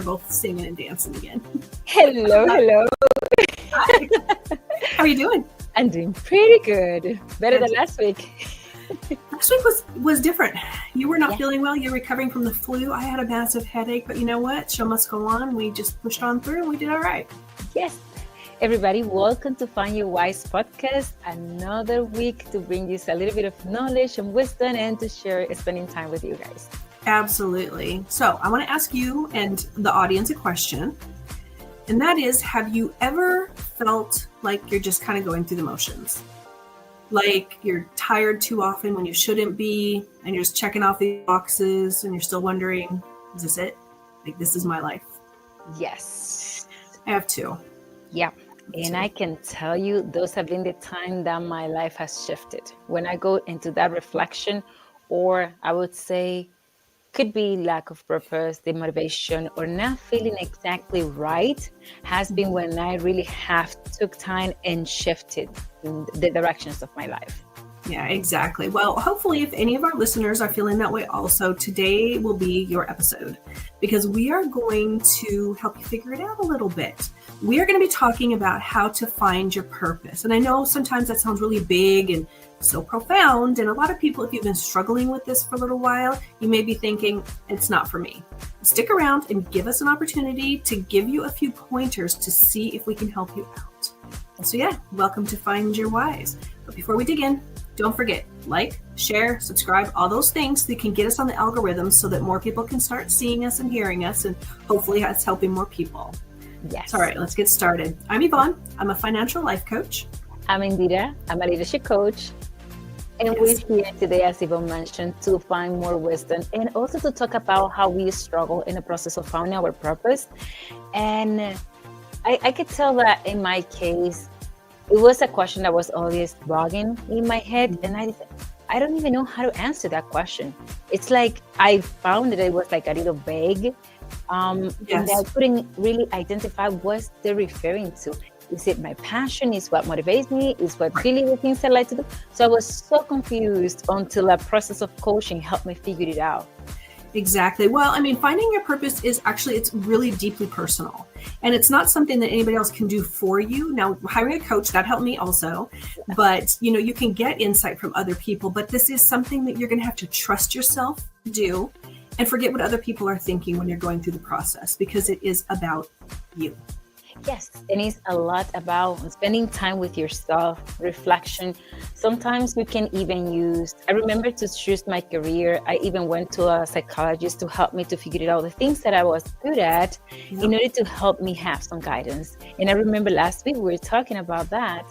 both singing and dancing again. Hello. Hi. How are you doing? I'm doing pretty good. Better than last week. Last week was different. You were not feeling well. You're recovering from the flu. I had a massive headache, but you know what? Show must go on. We just pushed on through and we did all right. Yes. Everybody, welcome to Find Your Wise podcast. Another week to bring you a little bit of knowledge and wisdom and to share spending time with you guys. Absolutely. So I want to ask you and the audience a question. And that is, have you ever felt like you're just kind of going through the motions? Like you're tired too often when you shouldn't be, and you're just checking off the boxes and you're still wondering, is this it? Like, this is my life? Yes. I have two. Yeah. And I can tell you, those have been the time that my life has shifted. When I go into that reflection, or I would say, could be lack of purpose, demotivation, or not feeling exactly right, has been when I really have took time and shifted in the directions of my life. Yeah, exactly. Well, hopefully if any of our listeners are feeling that way also, today will be your episode because we are going to help you figure it out a little bit. We are going to be talking about how to find your purpose. And I know sometimes that sounds really big and so profound. And a lot of people, if you've been struggling with this for a little while, you may be thinking, it's not for me. Stick around and give us an opportunity to give you a few pointers to see if we can help you out. So yeah, welcome to Find Your Wise. But before we dig in, don't forget, like, share, subscribe, all those things that can get us on the algorithm so that more people can start seeing us and hearing us, and hopefully it's helping more people. Yes. All right, let's get started. I'm Yvonne. I'm a financial life coach. I'm Indira. I'm a leadership coach. And we're here today, as Yvonne mentioned, to find more wisdom and also to talk about how we struggle in the process of finding our purpose. And I could tell that in my case, it was a question that was always bugging in my head. And I don't even know how to answer that question. It's like I found that it was like a little vague. And I couldn't really identify what they're referring to. Is it my passion? Is what motivates me? Is what really the things I like to do? So I was so confused until a process of coaching helped me figure it out. Exactly. Well, I mean, finding your purpose is actually, it's really deeply personal. And it's not something that anybody else can do for you. Now, hiring a coach, that helped me also. But, you know, you can get insight from other people. But this is something that you're going to have to trust yourself to do and forget what other people are thinking when you're going through the process, because it is about you. Yes, and it's a lot about spending time with yourself, reflection. Sometimes we can even I remember to choose my career, I even went to a psychologist to help me to figure it out, the things that I was good at in order to help me have some guidance. And I remember last week we were talking about that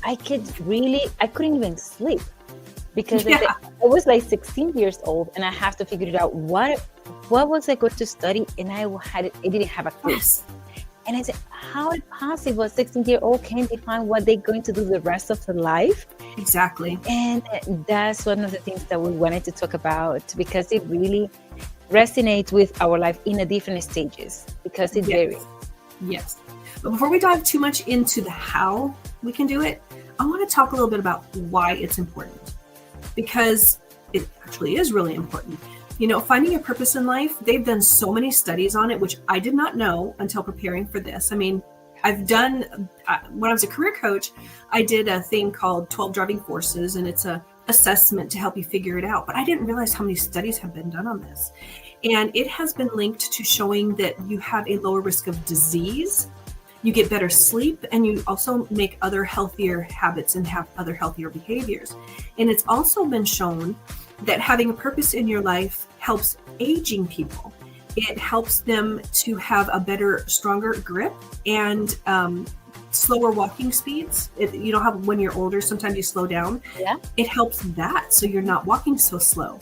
I couldn't even sleep because I was like 16 years old and I have to figure it out. What was I going to study? And I didn't have a clue. Yes. And I said, how is it possible a 16-year-old can't define what they're going to do the rest of their life? Exactly. And that's one of the things that we wanted to talk about because it really resonates with our life in a different stages because it varies. Yes. But before we dive too much into the how we can do it, I want to talk a little bit about why it's important because it actually is really important. You know, finding your purpose in life, they've done so many studies on it, which I did not know until preparing for this. I mean, when I was a career coach, I did a thing called 12 Driving Forces, and it's a assessment to help you figure it out. But I didn't realize how many studies have been done on this. And it has been linked to showing that you have a lower risk of disease, you get better sleep, and you also make other healthier habits and have other healthier behaviors. And it's also been shown that having a purpose in your life helps aging people. It helps them to have a better, stronger grip and slower walking speeds. You know how when you're older, sometimes you slow down. Yeah. It helps that, so you're not walking so slow.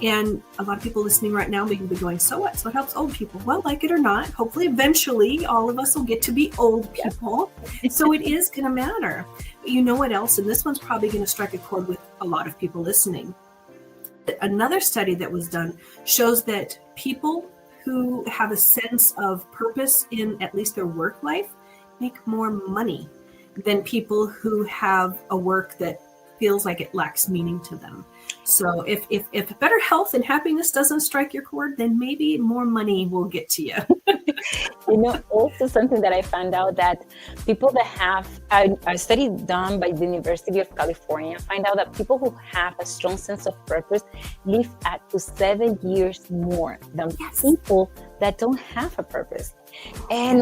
And a lot of people listening right now may be going, so what? So it helps old people. Well, like it or not, hopefully eventually all of us will get to be old people. So it is going to matter. But you know what else? And this one's probably going to strike a chord with a lot of people listening. Another study that was done shows that people who have a sense of purpose in at least their work life make more money than people who have a work that feels like it lacks meaning to them. So if better health and happiness doesn't strike your chord, then maybe more money will get to you. Also something that I found out that people that have a study done by the University of California find out that people who have a strong sense of purpose live up to 7 years more than people that don't have a purpose. And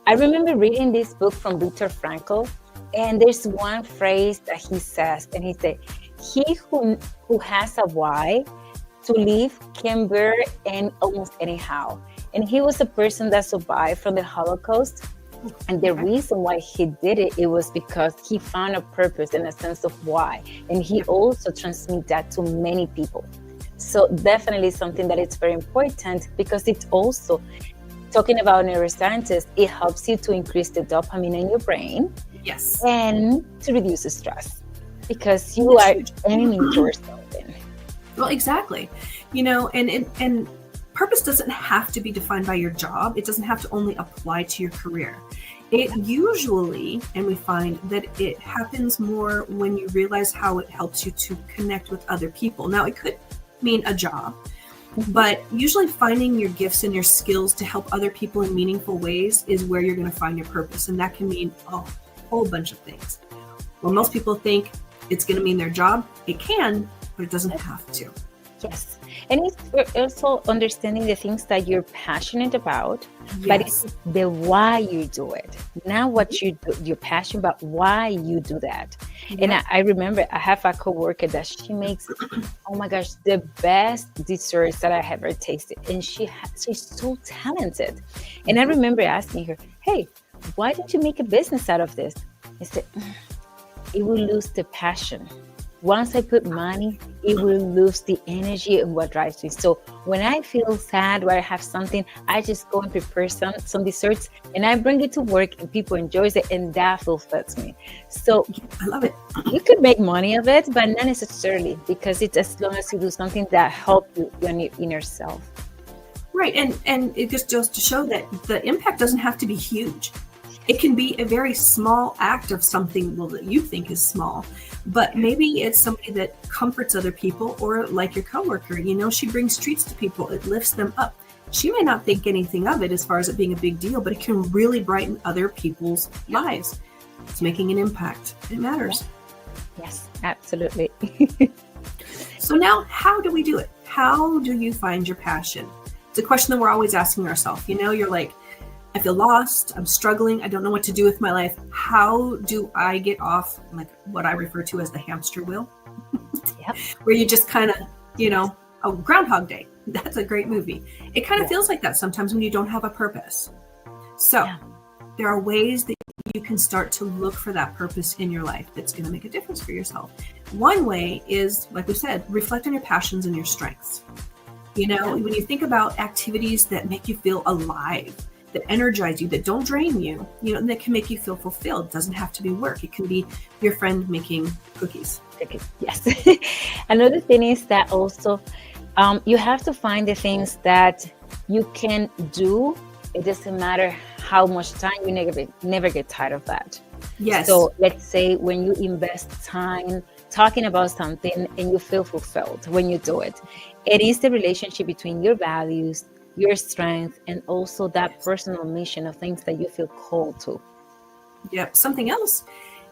I remember reading this book from Viktor Frankl, and there's one phrase that he says, and he said, he who has a why to live can bear in almost anyhow. And he was a person that survived from the Holocaust. And the reason why he did it, it was because he found a purpose and a sense of why. And he also transmitted that to many people. So definitely something that is very important, because it's also, talking about neuroscientists, it helps you to increase the dopamine in your brain. Yes. And to reduce the stress, because you are aiming towards something. Well, exactly. And purpose doesn't have to be defined by your job. It doesn't have to only apply to your career. It usually, and we find that it happens more when you realize how it helps you to connect with other people. Now, it could mean a job, but usually finding your gifts and your skills to help other people in meaningful ways is where you're going to find your purpose. And that can mean a whole bunch of things. Well, most people think it's going to mean their job. It can, but it doesn't have to. Yes. And it's also understanding the things that you're passionate about, but it's the why you do it. Not what you do, you're passionate about, why you do that. And I remember I have a coworker that she makes, oh my gosh, the best desserts that I have ever tasted. And she's so talented. And I remember asking her, hey, why don't you make a business out of this? I said, it will lose the passion. Once I put money, it will lose the energy and what drives me. So when I feel sad or I have something, I just go and prepare some desserts and I bring it to work and people enjoy it, and that fulfills me. So I love it. You could make money of it, but not necessarily, because it's as long as you do something that helps you in your inner self. Right. And it just goes to show that the impact doesn't have to be huge. It can be a very small act of something, that you think is small, but maybe it's somebody that comforts other people, or like your coworker, she brings treats to people. It lifts them up. She may not think anything of it as far as it being a big deal, but it can really brighten other people's lives. It's making an impact. It matters. Yes, absolutely. So now, how do we do it? How do you find your passion? It's a question that we're always asking ourselves. You're like, I feel lost, I'm struggling, I don't know what to do with my life. How do I get off, like what I refer to as the hamster wheel? Where you just kind of, Groundhog Day. That's a great movie. It kind of feels like that sometimes when you don't have a purpose. So there are ways that you can start to look for that purpose in your life that's going to make a difference for yourself. One way is, like we said, reflect on your passions and your strengths. When you think about activities that make you feel alive, that energize you, that don't drain you, and that can make you feel fulfilled. It doesn't have to be work. It can be your friend making cookies. Yes. Another thing is that also you have to find the things that you can do. It doesn't matter how much time, you never get tired of that. Yes. So let's say when you invest time talking about something and you feel fulfilled when you do it, it is the relationship between your values, your strength, and also that personal mission of things that you feel called to. Yep. Something else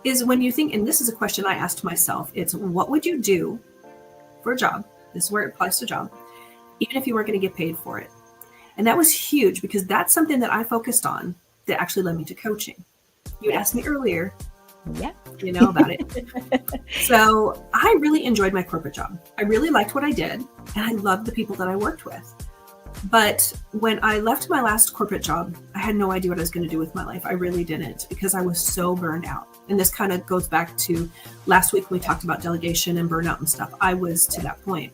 is when you think, and this is a question I asked myself, it's what would you do for a job? This is where it applies to job, even if you weren't going to get paid for it. And that was huge, because that's something that I focused on that actually led me to coaching. You asked me earlier, about it. So I really enjoyed my corporate job. I really liked what I did, and I loved the people that I worked with. But when I left my last corporate job, I had no idea what I was going to do with my life. I really didn't, because I was so burned out. And this kind of goes back to last week when we talked about delegation and burnout and stuff. I was to that point.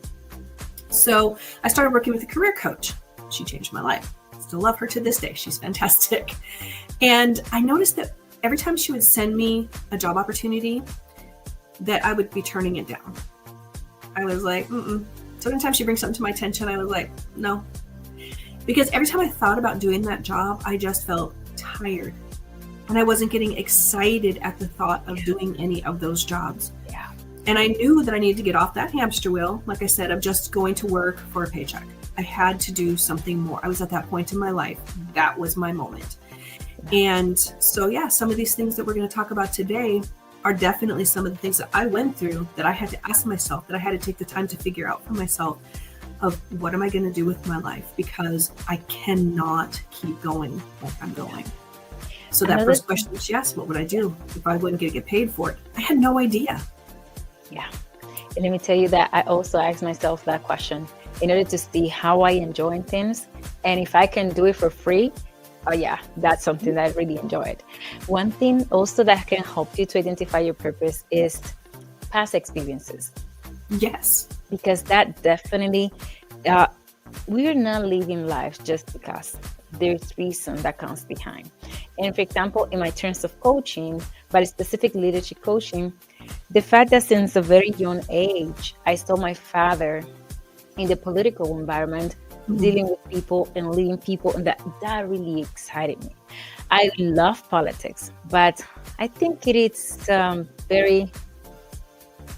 So I started working with a career coach. She changed my life. Still love her to this day. She's fantastic. And I noticed that every time she would send me a job opportunity, that I would be turning it down. I was like, So anytime she brings something to my attention, I was like, no. Because every time I thought about doing that job, I just felt tired. And I wasn't getting excited at the thought of doing any of those jobs. And I knew that I needed to get off that hamster wheel, like I said, of just going to work for a paycheck. I had to do something more. I was at that point in my life. That was my moment. And so, yeah, some of these things that we're going to talk about today are definitely some of the things that I went through, that I had to ask myself, that I had to take the time to figure out for myself, of what am I going to do with my life? Because I cannot keep going like I'm going. So that first question is, yes, what would I do if I wouldn't get paid for it? I had no idea. Yeah. And let me tell you that I also asked myself that question in order to see how I enjoy things. And if I can do it for free, oh yeah, that's something that I really enjoyed. One thing also that can help you to identify your purpose is past experiences. Yes. Because that definitely, we're not living life just because. There's reason that comes behind. And for example, in my terms of coaching, but specific leadership coaching, the fact that since a very young age, I saw my father in the political environment, dealing with people and leading people, and that really excited me. I love politics, but I think it is very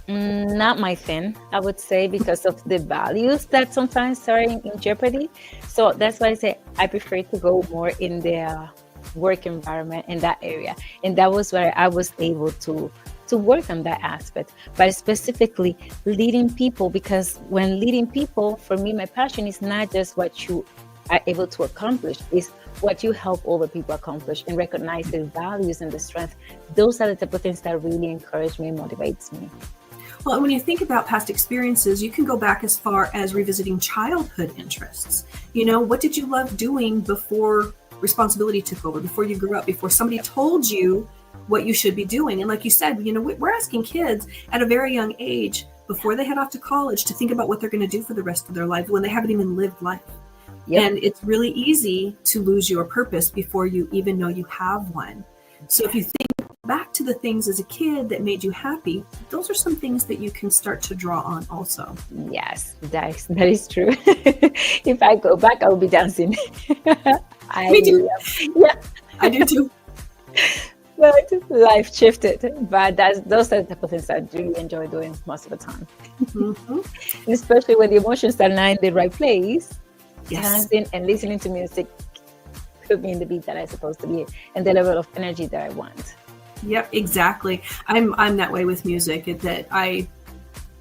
not my thing, I would say, because of the values that sometimes are in jeopardy. So that's why I say I prefer to go more in the work environment in that area. And that was where I was able to work on that aspect, but specifically leading people, because when leading people, for me, my passion is not just what you are able to accomplish, it's what you help other people accomplish, and recognize the values and the strength. Those are the type of things that really encourage me and motivates me. Well, when you think about past experiences, you can go back as far as revisiting childhood interests. You know, what did you love doing before responsibility took over, before you grew up, before somebody told you what you should be doing? And like you said, you know, we're asking kids at a very young age, before they head off to college, to think about what they're going to do for the rest of their life when they haven't even lived life. Yep. And it's really easy to lose your purpose before you even know you have one. So if you think back to the things as a kid that made you happy, those are some things that you can start to draw on also. Yes, that is true. If I go back, I will be dancing. Me too. Yeah, I do too. But life shifted. But those are the type of things I really enjoy doing most of the time. Mm-hmm. Especially when the emotions are not in the right place. Yes. Dancing and listening to music put me in the beat that I'm supposed to be, and the level of energy that I want. Yep, exactly. I'm that way with music. That I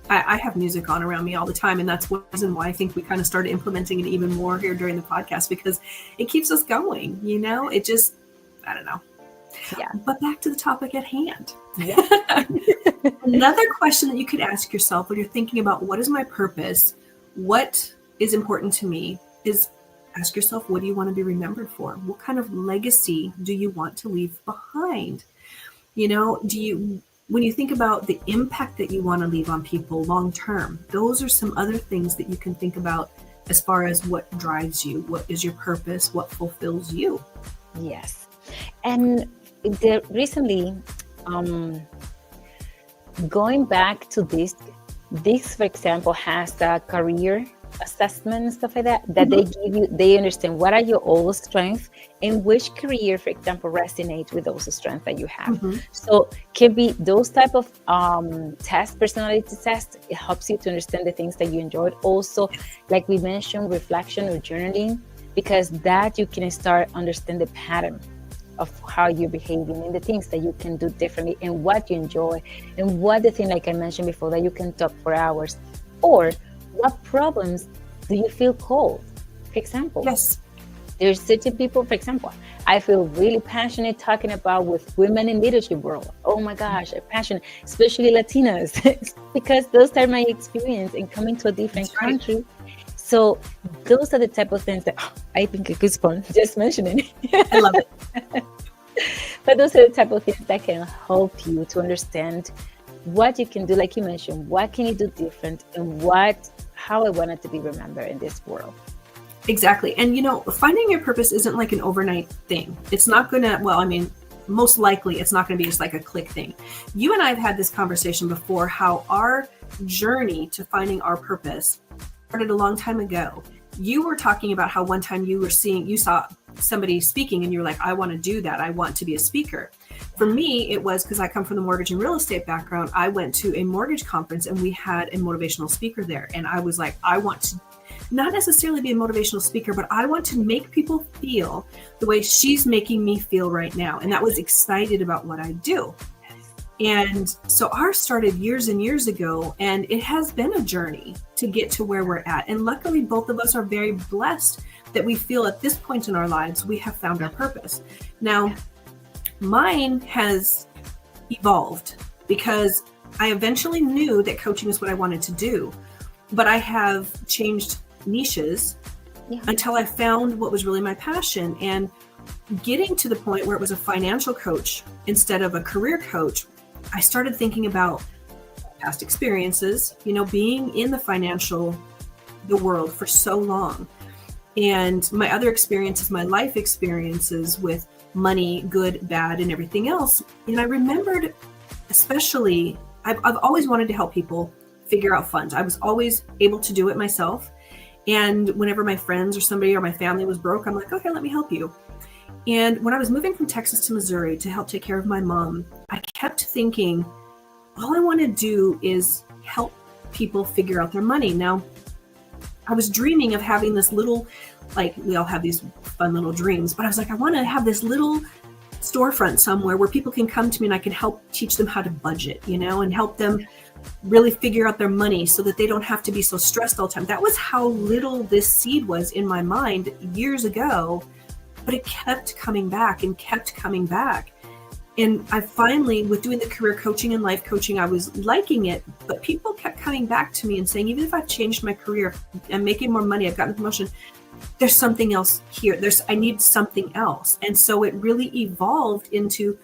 have music on around me all the time, and that's one reason why I think we kind of started implementing it even more here during the podcast, because it keeps us going. You know, it just, I don't know. Yeah. But back to the topic at hand. Yeah. Another question that you could ask yourself when you're thinking about what is my purpose, what is important to me, is ask yourself, what do you want to be remembered for? What kind of legacy do you want to leave behind? You know, when you think about the impact that you want to leave on people long term, those are some other things that you can think about as far as what drives you, what is your purpose, what fulfills you. Yes. And recently, going back to this, for example, has a career assessment and stuff like that they give you. They understand what are your old strengths and which career, for example, resonates with those strengths that you have. So can be those type of tests, personality tests. It helps you to understand the things that you enjoyed. Also, like we mentioned, reflection or journaling, because that you can start understand the pattern of how you're behaving and the things that you can do differently and what you enjoy, and what the thing, like I mentioned before, that you can talk for hours, or what problems do you feel called? For example, yes, there's certain people, for example, I feel really passionate talking about with women in leadership world. Oh my gosh, I'm passionate, especially Latinas, because those are my experience in coming to a different country. So those are the type of things that I think a good fun just mentioning. I love it. But those are the type of things that can help you to understand what you can do, like you mentioned, what can you do different, and how I want it to be remembered in this world. Exactly. And you know, finding your purpose isn't like an overnight thing. It's not gonna, most likely it's not gonna be just like a click thing. You and I have had this conversation before, how our journey to finding our purpose started a long time ago. You were talking about how one time you saw somebody speaking and you're like, I want to do that. I want to be a speaker. For me, it was because I come from the mortgage and real estate background. I went to a mortgage conference and we had a motivational speaker there. And I was like, I want to not necessarily be a motivational speaker, but I want to make people feel the way she's making me feel right now. And that was excited about what I do. And so ours started years and years ago, and it has been a journey to get to where we're at. And luckily, both of us are very blessed that we feel at this point in our lives, we have found our purpose. Now, mine has evolved because I eventually knew that coaching is what I wanted to do, but I have changed niches until I found what was really my passion. And getting to the point where it was a financial coach instead of a career coach, I started thinking about past experiences, being in the world for so long. And my other experiences, my life experiences with money, good, bad, and everything else. And I remembered, especially, I've always wanted to help people figure out funds. I was always able to do it myself. And whenever my friends or somebody or my family was broke, I'm like, okay, let me help you. And when I was moving from Texas to Missouri to help take care of my mom, I kept thinking, all I want to do is help people figure out their money. Now, I was dreaming of having this little, like we all have these fun little dreams, but I was like, I want to have this little storefront somewhere where people can come to me and I can help teach them how to budget, and help them really figure out their money so that they don't have to be so stressed all the time. That was how little this seed was in my mind years ago. But it kept coming back and kept coming back. And I finally, with doing the career coaching and life coaching, I was liking it, but people kept coming back to me and saying, even if I've changed my career, I'm making more money, I've gotten a promotion, there's something else here. I need something else. And so it really evolved into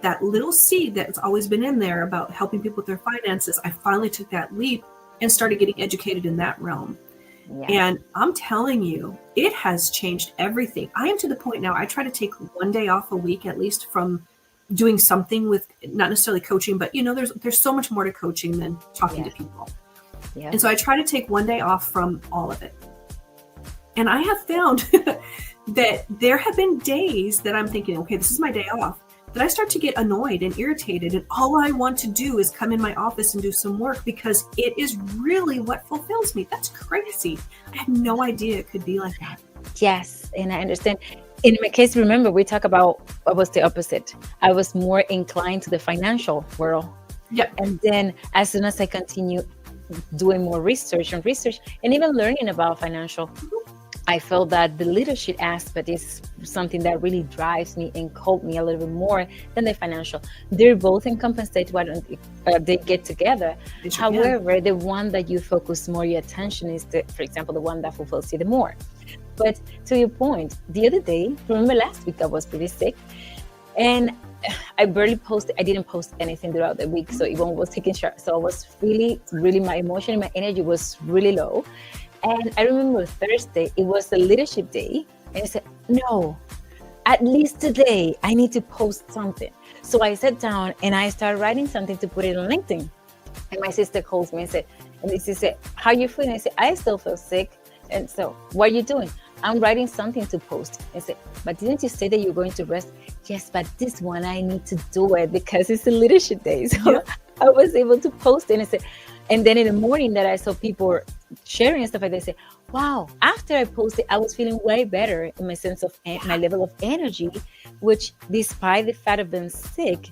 that little seed that's always been in there about helping people with their finances. I finally took that leap and started getting educated in that realm. Yeah. And I'm telling you, it has changed everything. I am to the point now, I try to take one day off a week, at least from doing something with not necessarily coaching, but there's so much more to coaching than talking to people. Yeah. And so I try to take one day off from all of it. And I have found that there have been days that I'm thinking, okay, this is my day off, that I start to get annoyed and irritated. And all I want to do is come in my office and do some work because it is really what fulfills me. That's crazy. I had no idea it could be like that. Yes. And I understand. In my case, remember, we talk about what was the opposite. I was more inclined to the financial world. Yep. And then as soon as I continue doing more research and even learning about financial, I felt that the leadership aspect is something that really drives me and called me a little bit more than the financial. They're both encompassed when they get together. However, the one that you focus more your attention is, for example, the one that fulfills you the more. But to your point, the other day, remember last week I was pretty sick and I didn't post anything throughout the week. So Yvonne was taking care. So I was really, my emotion and my energy was really low. And I remember Thursday, it was the leadership day. And I said, no, at least today I need to post something. So I sat down and I started writing something to put it on LinkedIn. And my sister calls me and she said, how are you feeling? I said, I still feel sick. And so what are you doing? I'm writing something to post. I said, but didn't you say that you're going to rest? Yes, but this one I need to do it because it's a leadership day. So I was able to post it. And I said, and then in the morning that I saw people sharing and stuff like that, I said, wow, after I posted, I was feeling way better in my sense of my level of energy, which despite the fact of being sick,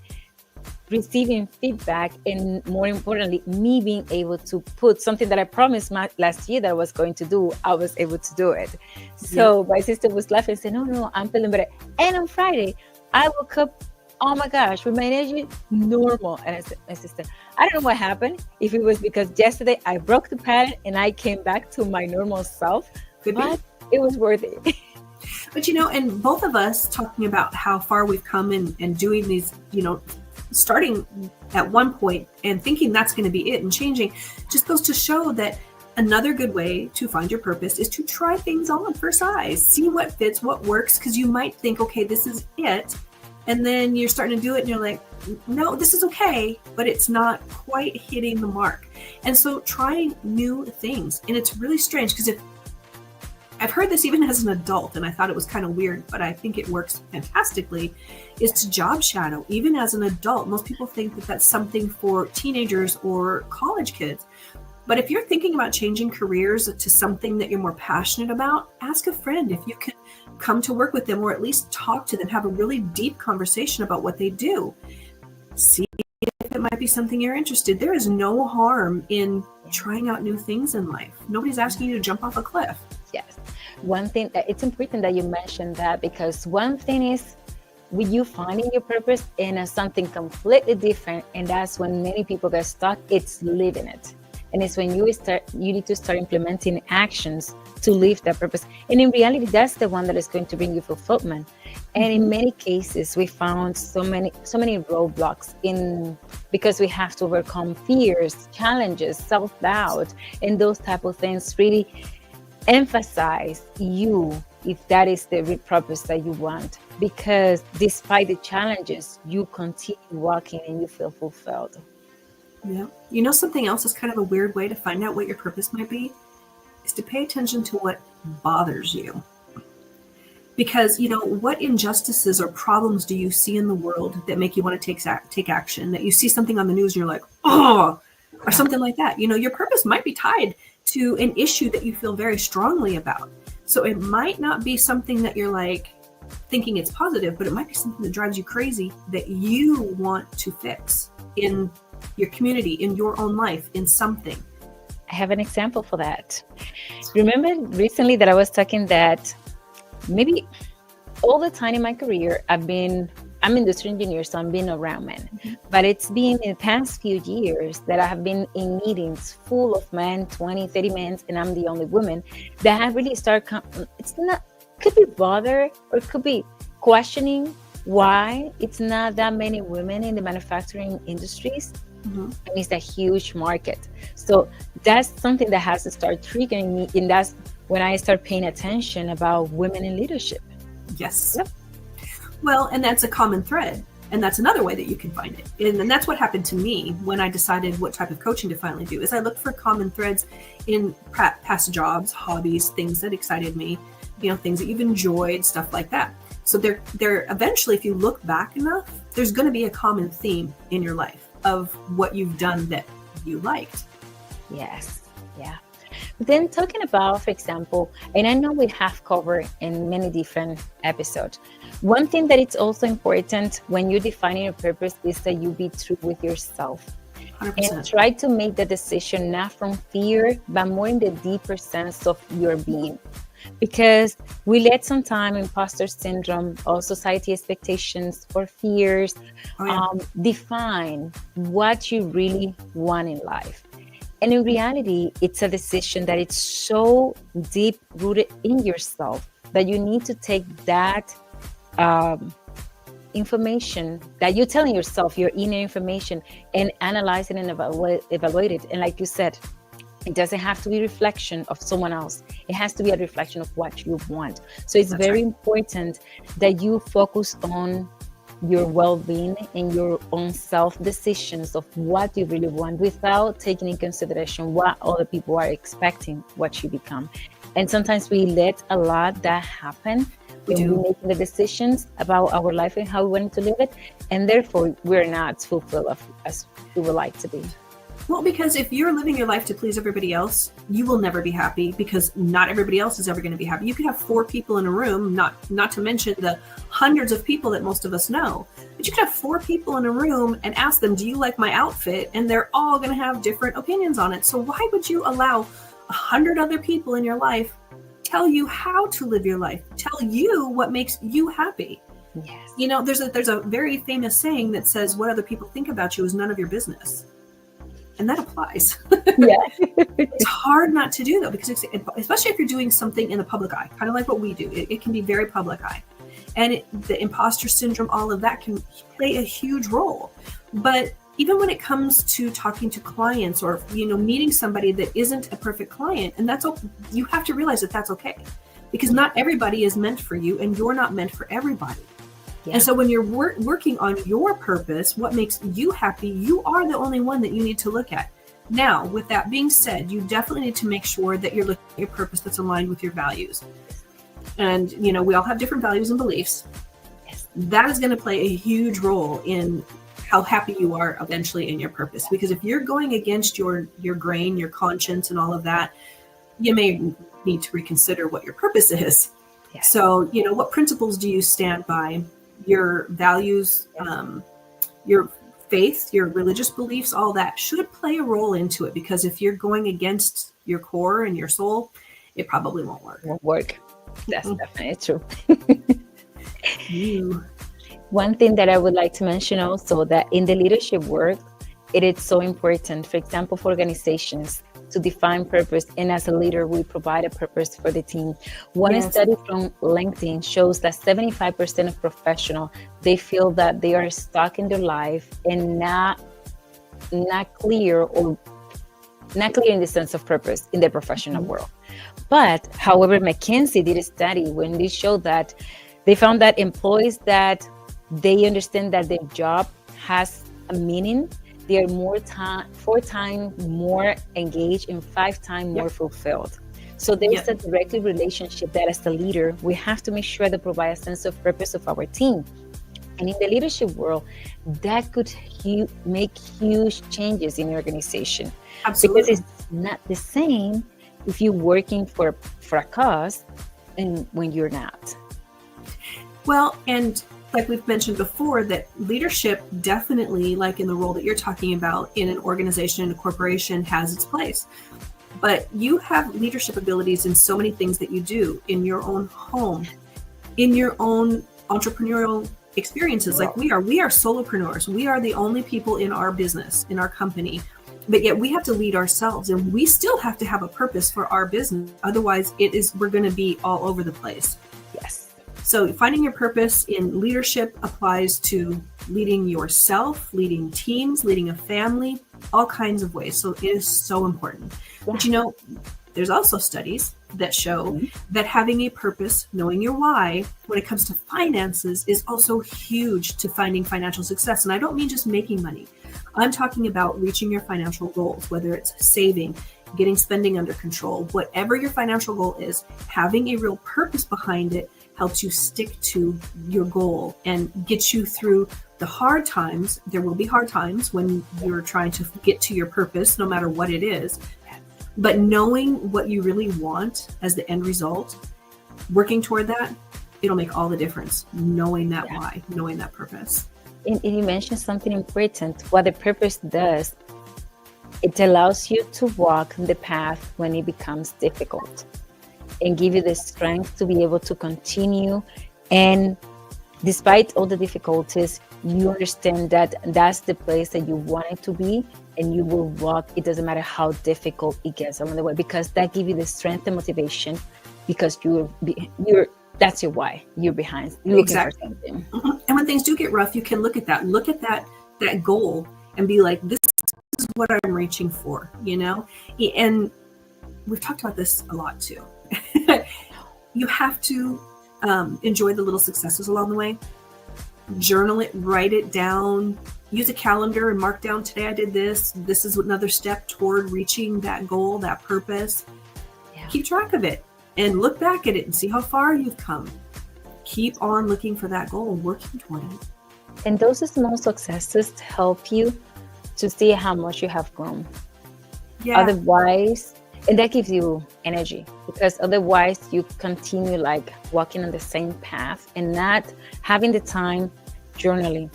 receiving feedback, and more importantly, me being able to put something that I promised last year that I was going to do, I was able to do it. So my sister was laughing and said, no, I'm feeling better. And on Friday, I woke up, oh my gosh, with my energy normal. And I said, my sister, I don't know what happened. If it was because yesterday I broke the pattern and I came back to my normal self, but it was worth it. But and both of us talking about how far we've come and doing these, starting at one point and thinking that's going to be it and changing just goes to show that another good way to find your purpose is to try things on for size, see what fits, what works, because you might think, okay, this is it. And then you're starting to do it and you're like, no, this is okay, but it's not quite hitting the mark. And so trying new things. And it's really strange because I've heard this even as an adult, and I thought it was kind of weird, but I think it works fantastically, is to job shadow. Even as an adult, most people think that that's something for teenagers or college kids. But if you're thinking about changing careers to something that you're more passionate about, ask a friend if you can come to work with them, or at least talk to them, have a really deep conversation about what they do. See if it might be something you're interested. There is no harm in trying out new things in life. Nobody's asking you to jump off a cliff. Yes. One thing, it's important that you mentioned that, because one thing is with you finding your purpose in something completely different, and that's when many people get stuck, it's living it. And it's when you need to start implementing actions to live that purpose. And in reality, that's the one that is going to bring you fulfillment. And in many cases, we found so many roadblocks because we have to overcome fears, challenges, self-doubt, and those type of things. Really emphasize you if that is the real purpose that you want, because despite the challenges, you continue walking and you feel fulfilled. Yeah. You know, something else is kind of a weird way to find out what your purpose might be is to pay attention to what bothers you. Because, you know, what injustices or problems do you see in the world that make you want to take action? That you see something on the news and you're like, oh, or something like that. You know, your purpose might be tied to an issue that you feel very strongly about. So it might not be something that you're like thinking it's positive, but it might be something that drives you crazy that you want to fix in your community, in your own life, in something. I have an example for that. Remember recently that I was talking that maybe all the time in my career, I'm industrial engineer, so I'm being around men. Mm-hmm. But it's been in the past few years that I have been in meetings full of men, 20, 30 men, and I'm the only woman, that have really started, could be bothered or could be questioning why it's not that many women in the manufacturing industries. Mm-hmm. And it's a huge market. So that's something that has to start triggering me. And that's when I start paying attention about women in leadership. Yes. Yep. Well, and that's a common thread. And that's another way that you can find it. And that's what happened to me when I decided what type of coaching to finally do, is I looked for common threads in past jobs, hobbies, things that excited me, you know, things that you've enjoyed, stuff like that. So there eventually, if you look back enough, there's going to be a common theme in your life of what you've done that you liked. Yes. Yeah. Then talking about, for example, and I know we have covered in many different episodes, one thing that it's also important when you're defining your purpose is that you be true with yourself. 100%. And try to make the decision not from fear, but more in the deeper sense of your being. Because we let sometimes imposter syndrome or society expectations or fears define what you really want in life. And in reality, it's a decision that it's so deep rooted in yourself that you need to take that information that you're telling yourself, your inner information, and analyze it and evaluate it. And like you said, it doesn't have to be a reflection of someone else. It has to be a reflection of what you want. So it's very important that you focus on your well-being and your own self-decisions of what you really want without taking in consideration what other people are expecting what you become. And sometimes we let a lot that happen when we make the decisions about our life and how we want to live it. And therefore, we're not fulfilled as we would like to be. Well, because if you're living your life to please everybody else, you will never be happy, because not everybody else is ever going to be happy. You could have 4 people in a room, not to mention the hundreds of people that most of us know, but you could have 4 people in a room and ask them, do you like my outfit? And they're all going to have different opinions on it. So why would you allow 100 other people in your life tell you how to live your life, tell you what makes you happy? Yes. You know, there's a very famous saying that says, what other people think about you is none of your business. And that applies. Yeah. It's hard not to do, though, because especially if you're doing something in the public eye, kind of like what we do, it can be very public eye. And the imposter syndrome, all of that can play a huge role. But even when it comes to talking to clients or, you know, meeting somebody that isn't a perfect client, and that's okay, you have to realize that that's okay, because not everybody is meant for you and you're not meant for everybody. Yeah. And so when you're working on your purpose, what makes you happy, you are the only one that you need to look at. Now, with that being said, you definitely need to make sure that you're looking at your purpose that's aligned with your values. And, we all have different values and beliefs. Yes. That is going to play a huge role in how happy you are eventually in your purpose. Because if you're going against your grain, your conscience, and all of that, you may need to reconsider what your purpose is. Yes. So, what principles do you stand by? Your values, your faith, your religious beliefs, all that should play a role into it. Because if you're going against your core and your soul, it probably won't work. Won't work. That's definitely true. One thing that I would like to mention also, that in the leadership work, it is so important, for example, for organizations to define purpose. And as a leader, we provide a purpose for the team. One study from LinkedIn shows that 75% of professionals, they feel that they are stuck in their life and not clear in the sense of purpose in the professional world. But however, McKinsey did a study when they showed that they found that employees that they understand that their job has a meaning, they are 4 times more engaged and 5 times more fulfilled. So there is a direct relationship that as a leader, we have to make sure to provide a sense of purpose of our team. And in the leadership world, that could make huge changes in your organization. Absolutely. Because it's not the same if you're working for a cause and when you're not. Well, and like we've mentioned before, that leadership definitely, like in the role that you're talking about in an organization, in a corporation, has its place. But you have leadership abilities in so many things that you do in your own home, in your own entrepreneurial experiences. Like we are solopreneurs. We are the only people in our business, in our company, but yet we have to lead ourselves, and we still have to have a purpose for our business. Otherwise, we're going to be all over the place. Yes. So finding your purpose in leadership applies to leading yourself, leading teams, leading a family, all kinds of ways. So it is so important. Yeah. But there's also studies that show that having a purpose, knowing your why, when it comes to finances, is also huge to finding financial success. And I don't mean just making money. I'm talking about reaching your financial goals, whether it's saving, getting spending under control, whatever your financial goal is, having a real purpose behind it helps you stick to your goal and get you through the hard times. There will be hard times when you're trying to get to your purpose, no matter what it is. But knowing what you really want as the end result, working toward that, it'll make all the difference. Knowing that why, knowing that purpose. And you mentioned something important. What the purpose does, it allows you to walk the path when it becomes difficult, and give you the strength to be able to continue. And despite all the difficulties, you understand that that's the place that you want it to be, and you will walk. It doesn't matter how difficult it gets along the way, because that gives you the strength and motivation, because that's your why. You're behind. You're looking for something. And when things do get rough, you can look at that goal and be like, this is what I'm reaching for, And we've talked about this a lot too. You have to enjoy the little successes along the way. Journal it, write it down, use a calendar and mark down, today I did this. This is another step toward reaching that goal, that purpose. Yeah. Keep track of it and look back at it and see how far you've come. Keep on looking for that goal and working toward it. And those small successes help you to see how much you have grown. Yeah. Otherwise, and that gives you energy, because otherwise you continue like walking on the same path and not having the time journaling.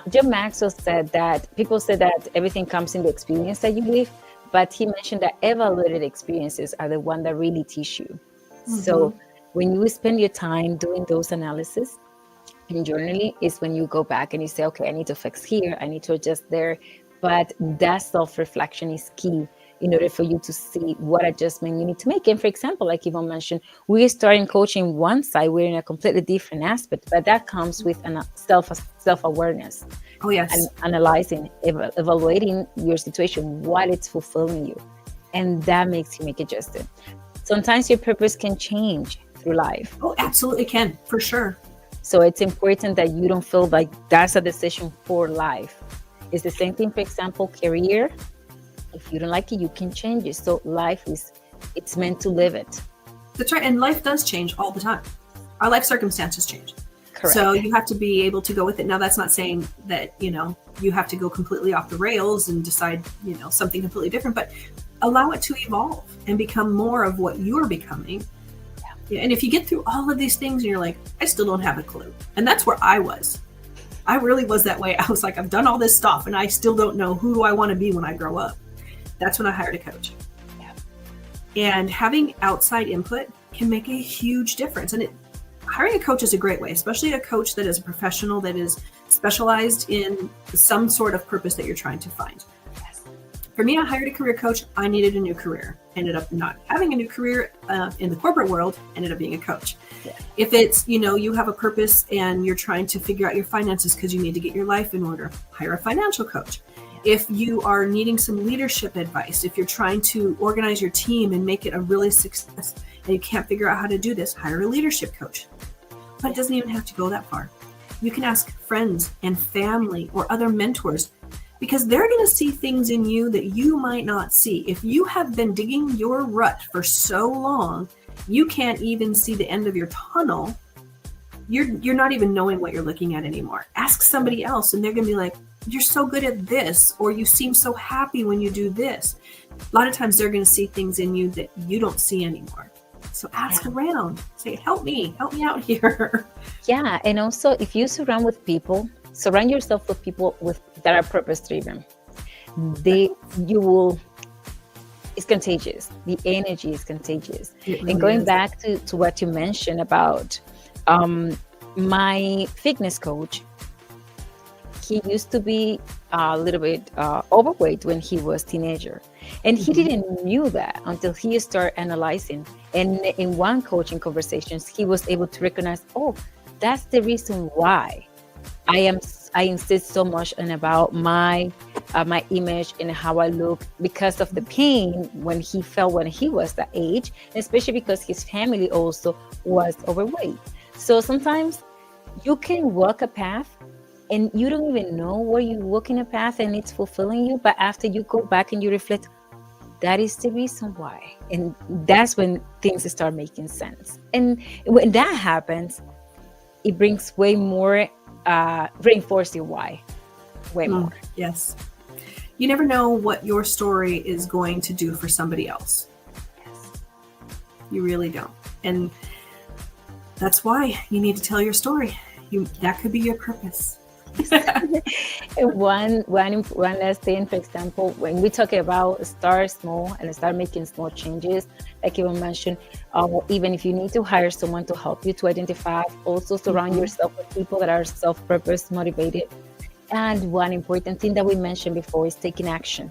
John Maxwell said that people say that everything comes in the experience that you live, but he mentioned that evaluated experiences are the one that really teach you. Mm-hmm. So when you spend your time doing those analysis and journaling is when you go back and you say, okay, I need to fix here, I need to adjust there. But that self-reflection is key in order for you to see what adjustment you need to make. And for example, like Yvonne mentioned, we're starting coaching one side, we're in a completely different aspect, but that comes with self-awareness. Oh, yes. And analyzing, evaluating your situation, what it's fulfilling you. And that makes you make adjustment. Sometimes your purpose can change through life. Oh, absolutely can, for sure. So it's important that you don't feel like that's a decision for life. It's the same thing, for example, career If you don't like it, you can change it. So it's meant to live it. That's right. And life does change all the time. Our life circumstances change. Correct. So you have to be able to go with it. Now, that's not saying that, you have to go completely off the rails and decide, something completely different, but allow it to evolve and become more of what you're becoming. Yeah. And if you get through all of these things and you're like, I still don't have a clue. And that's where I was. I really was that way. I was like, I've done all this stuff and I still don't know who do I want to be when I grow up. That's when I hired a coach. Yeah. And having outside input can make a huge difference. And hiring a coach is a great way, especially a coach that is a professional, that is specialized in some sort of purpose that you're trying to find. Yes. For me, I hired a career coach. I needed a new career. Ended up not having a new career in the corporate world, ended up being a coach. Yeah. If it's, you have a purpose and you're trying to figure out your finances because you need to get your life in order, hire a financial coach. If you are needing some leadership advice, if you're trying to organize your team and make it a really success and you can't figure out how to do this, hire a leadership coach. But it doesn't even have to go that far. You can ask friends and family or other mentors because they're going to see things in you that you might not see. If you have been digging your rut for so long, you can't even see the end of your tunnel. You're not even knowing what you're looking at anymore. Ask somebody else and they're going to be like, you're so good at this, or you seem so happy when you do this. A lot of times they're going to see things in you that you don't see anymore. So ask around, say, help me out here. Yeah. And also if you surround yourself with people that are purpose driven, it's contagious. The energy is contagious. Really and going is. back to what you mentioned about my fitness coach, he used to be a little bit overweight when he was a teenager. And he didn't knew that until he started analyzing. And in one coaching conversations, he was able to recognize, oh, that's the reason why I insist so much on about my image and how I look, because of the pain when he felt when he was that age, especially because his family also was overweight. So sometimes you can walk a path and you don't even know where you're walking a path and it's fulfilling you. But after you go back and you reflect, that is the reason why. And that's when things start making sense. And when that happens, it brings way more, reinforcing why, way more. Yes. You never know what your story is going to do for somebody else. Yes. You really don't. And that's why you need to tell your story. That could be your purpose. One last thing, for example, when we talk about start small and start making small changes, like you mentioned, even if you need to hire someone to help you to identify, also surround yourself with people that are self-purpose motivated. And one important thing that we mentioned before is taking action.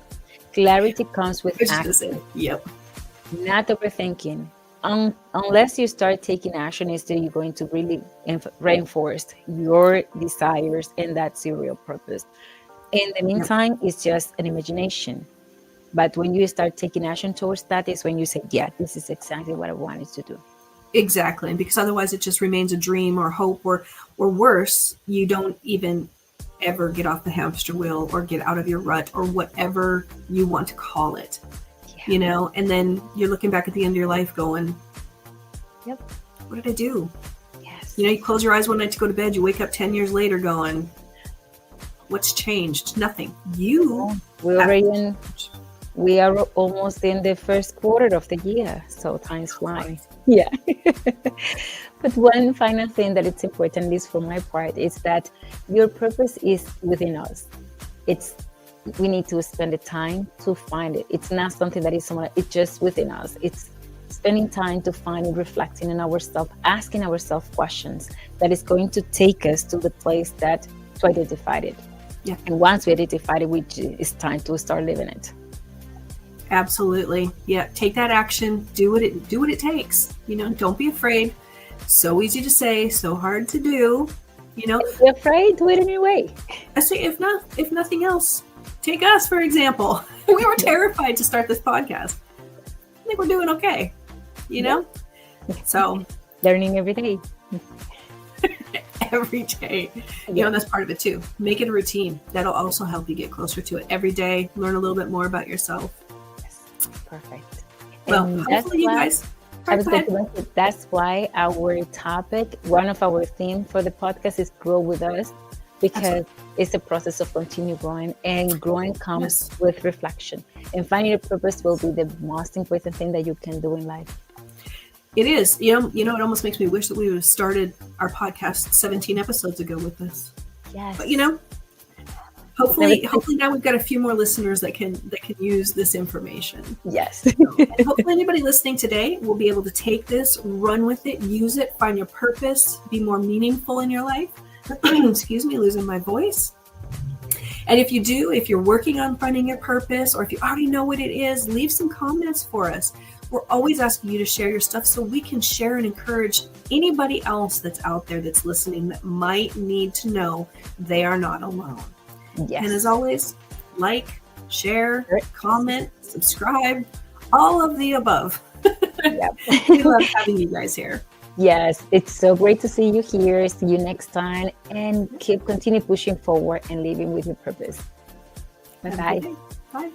Clarity comes with action. Yep. Not overthinking. Unless you start taking action, is that you're going to really reinforce your desires, and that's your real purpose. In the meantime, it's just an imagination. But when you start taking action towards that, is when you say, yeah, this is exactly what I wanted to do. Exactly. And because otherwise it just remains a dream or hope, or worse, you don't even ever get off the hamster wheel or get out of your rut, or whatever you want to call it. And then you're looking back at the end of your life going, Yep. What did I do? Yes. You close your eyes one night to go to bed, you wake up 10 years later going, what's changed? Nothing. We are almost in the first quarter of the year, so time's flying. Yeah. But one final thing that it's important, at least for my part, is that your purpose is within us. We need to spend the time to find it. It's not something that is somewhere, it's just within us. It's spending time to find it, reflecting on ourselves, asking ourselves questions that is going to take us to the place to identify it. Yeah. And once we identify it, it's time to start living it. Absolutely. Yeah. Take that action. Do what it takes. Don't be afraid. So easy to say, so hard to do. If you're afraid, do it anyway. I say, if nothing else, take us, for example. We were terrified to start this podcast. I think we're doing okay, So learning every day. Every day, and that's part of it too. Make it a routine. That'll also help you get closer to it every day. Learn a little bit more about yourself. Perfect. Well, And hopefully you guys. I was Go going to ahead. mention that's why our topic, one of our theme for the podcast is grow with us, because it's a process of continue growing, and growing comes with reflection, and finding your purpose will be the most important thing that you can do in life. It is. It almost makes me wish that we would have started our podcast 17 episodes ago with this. Yes. But hopefully now we've got a few more listeners that can use this information. Yes. And hopefully anybody listening today will be able to take this, run with it, use it, find your purpose, be more meaningful in your life. Excuse me, losing my voice. And if you're working on finding your purpose, or if you already know what it is, leave some comments for us. We're always asking you to share your stuff so we can share and encourage anybody else that's out there that's listening that might need to know they are not alone. Yes. And as always, like, share, comment, subscribe, all of the above. Yep. We love having you guys here. Yes, it's so great to see you here. See you next time, and continue pushing forward and living with your purpose. Bye-bye. Bye.